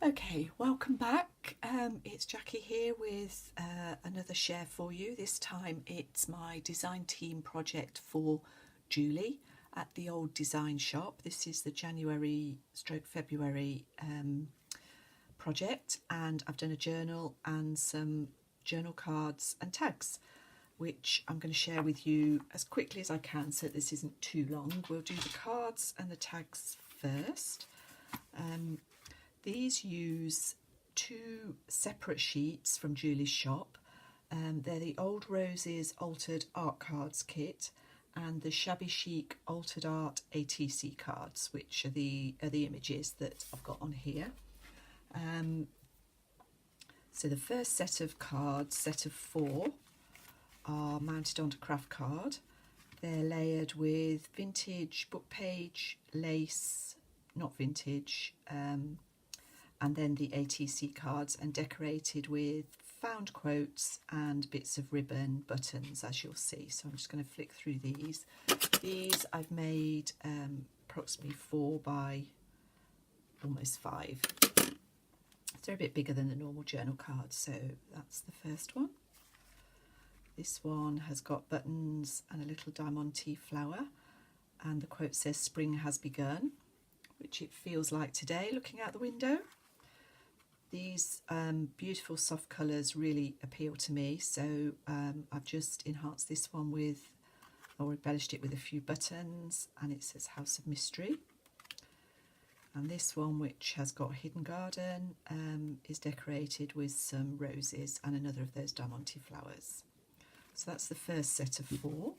Okay, welcome back. It's Jackie here with another share for you. This time it's my design team project for Julie at the old design shop. This is the January/February project, and I've done a journal and some journal cards and tags, which I'm going to share with you as quickly as I can so this isn't too long. We'll do the cards and the tags first. These use two separate sheets from Julie's shop. They're the Old Roses Altered Art Cards kit and the Shabby Chic Altered Art ATC cards, which are the images that I've got on here. So the first set of cards, set of 4, are mounted onto craft card. They're layered with vintage book page, lace, not vintage, and then the ATC cards, and decorated with found quotes and bits of ribbon, buttons, as you'll see. So I'm just going to flick through these. These I've made approximately 4 by almost 5. They're a bit bigger than the normal journal cards, so that's the first one. This one has got buttons and a little diamante flower, and the quote says "Spring has begun," which it feels like today looking out the window. These beautiful soft colours really appeal to me, so I've just enhanced this one with, or embellished it with a few buttons, and it says House of Mystery. And this one, which has got Hidden Garden, is decorated with some roses and another of those diamante flowers. So that's the first set of 4.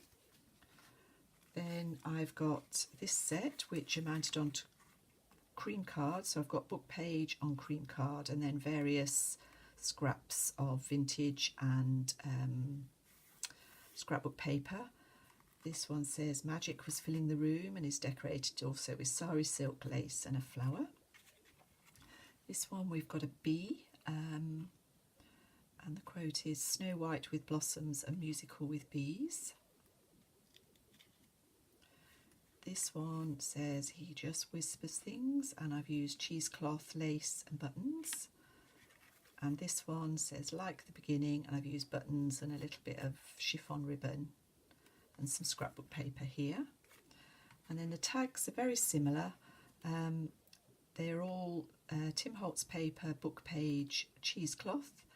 Then I've got this set, which are mounted onto cream card. So I've got book page on cream card, and then various scraps of vintage and scrapbook paper. This one says "Magic was filling the room" and is decorated also with sari silk, lace and a flower. This one we've got a bee, and the quote is "Snow White with blossoms, a musical with bees." This one says "He just whispers things," and I've used cheesecloth, lace and buttons. And this one says "Like the beginning," and I've used buttons and a little bit of chiffon ribbon and some scrapbook paper here. And then the tags are very similar. They're all Tim Holtz paper, book page, cheesecloth,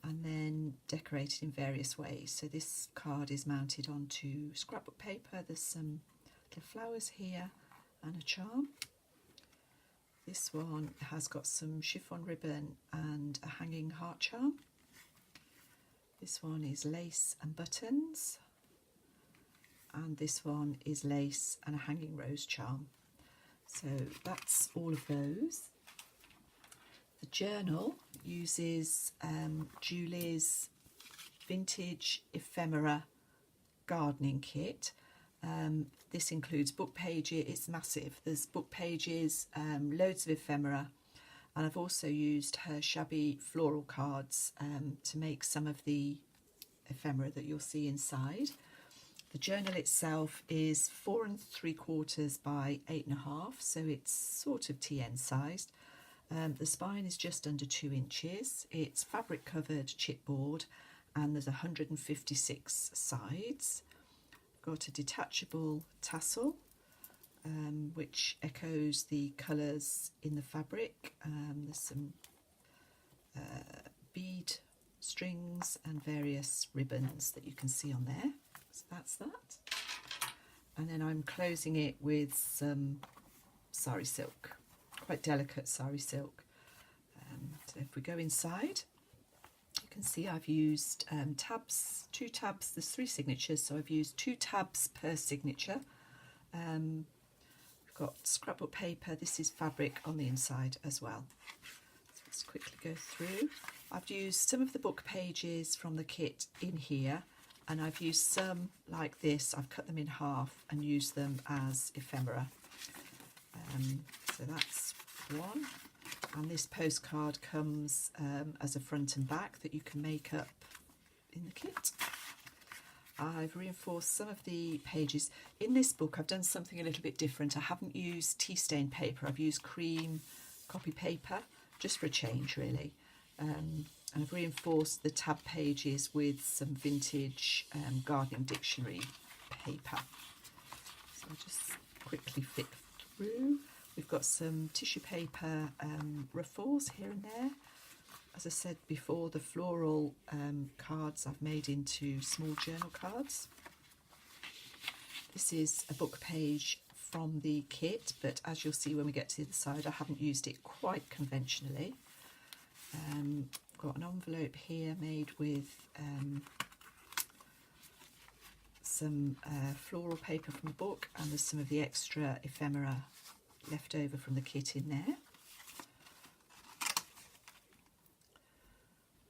and then decorated in various ways. So this card is mounted onto scrapbook paper. There's some little flowers here and a charm. This one has got some chiffon ribbon and a hanging heart charm. This one is lace and buttons, and this one is lace and a hanging rose charm. So that's all of those. The journal uses Julie's vintage ephemera gardening kit. This includes book pages. It's massive. There's book pages, loads of ephemera, and I've also used her shabby floral cards to make some of the ephemera that you'll see inside. The journal itself is 4 3/4 by 8.5, so it's sort of TN sized. The spine is just under 2 inches. It's fabric covered chipboard, and there's 156 sides. Got a detachable tassel, which echoes the colours in the fabric. There's some bead strings and various ribbons that you can see on there. So that's that. And then I'm closing it with some sari silk, quite delicate sari silk. So if we go inside, you can see I've used tabs, 2 tabs. There's 3 signatures, so I've used 2 tabs per signature. We've got scrapbook paper. This is fabric on the inside as well. So let's quickly go through. I've used some of the book pages from the kit in here, and I've used some like this. I've cut them in half and used them as ephemera. So that's one. And this postcard comes as a front and back that you can make up in the kit. I've reinforced some of the pages. In this book I've done something a little bit different. I haven't used tea stain paper. I've used cream copy paper, just for a change really. And I've reinforced the tab pages with some vintage gardening dictionary paper. So I'll just quickly flick through. We've got some tissue paper ruffles here and there. As I said before, the floral cards I've made into small journal cards. This is a book page from the kit, but as you'll see when we get to the other side, I haven't used it quite conventionally. Got an envelope here made with some floral paper from the book, and there's some of the extra ephemera left over from the kit in there.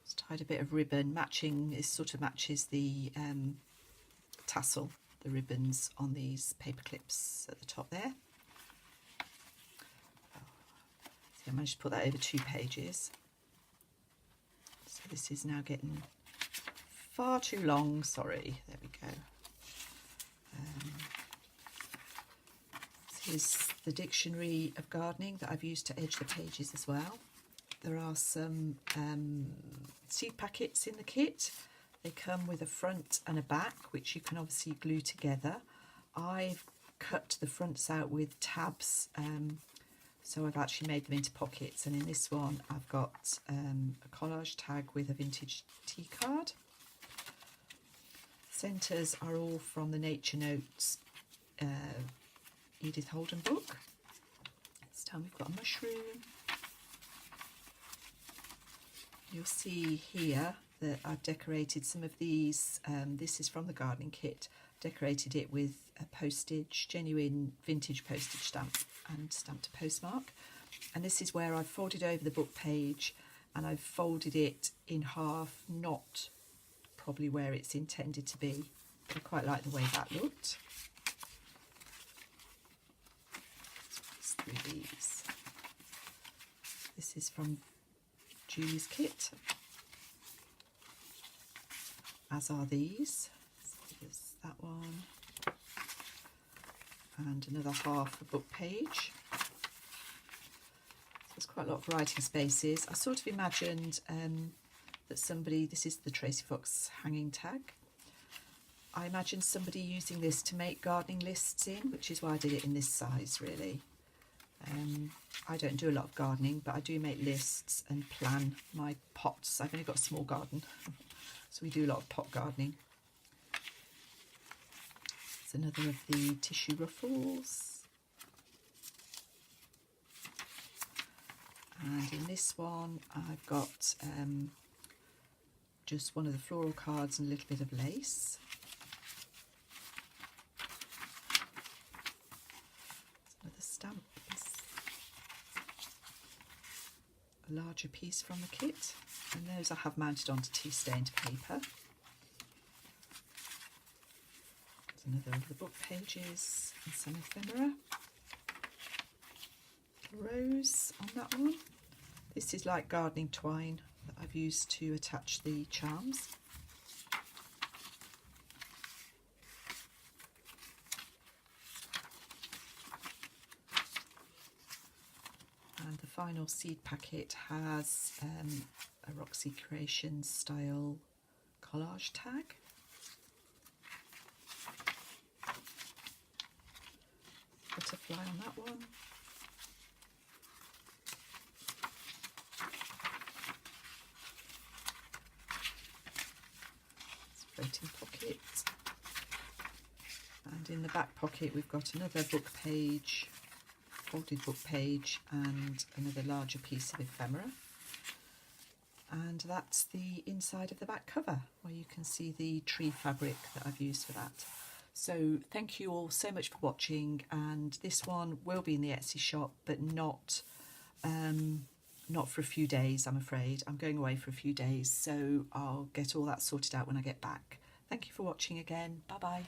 Just tied a bit of ribbon, matching, it sort of matches the tassel, the ribbons on these paper clips at the top there. So I managed to put that over 2 pages. So this is now getting far too long, sorry, there we go. This is the dictionary of gardening that I've used to edge the pages as well. There are some seed packets in the kit. They come with a front and a back, which you can obviously glue together. I've cut the fronts out with tabs, so I've actually made them into pockets, and in this one I've got a collage tag with a vintage tea card. Centres are all from the Nature Notes Edith Holden book. This time we've got a mushroom. You'll see here that I've decorated some of these. This is from the gardening kit. Decorated it with a postage, genuine vintage postage stamp, and stamped a postmark. And this is where I've folded over the book page and I've folded it in half, not probably where it's intended to be, but I quite like the way that looked. Let's through these. This is from Julie's kit, as are these. So there's that one, and another half a book page. So there's quite a lot of writing spaces. I sort of imagined that somebody, this is the Tracy Fox hanging tag. I imagined somebody using this to make gardening lists in, which is why I did it in this size really. I don't do a lot of gardening, but I do make lists and plan my pots. I've only got a small garden, so we do a lot of pot gardening. It's another of the tissue ruffles. And in this one I've got just one of the floral cards and a little bit of lace. Another stamp. A larger piece from the kit, and those I have mounted onto tea stained paper. There's another of the book pages and some ephemera. A rose on that one. This is like gardening twine that I've used to attach the charms. And the final seed packet has a Roxy Creations style collage tag. Butterfly on that one. Floating pocket. And in the back pocket we've got another book page, folded book page, and another larger piece of ephemera. And that's the inside of the back cover, where you can see the tree fabric that I've used for that. So thank you all so much for watching, and this one will be in the Etsy shop, but not for a few days, I'm afraid. I'm going away for a few days, so I'll get all that sorted out when I get back. Thank you for watching again. Bye bye.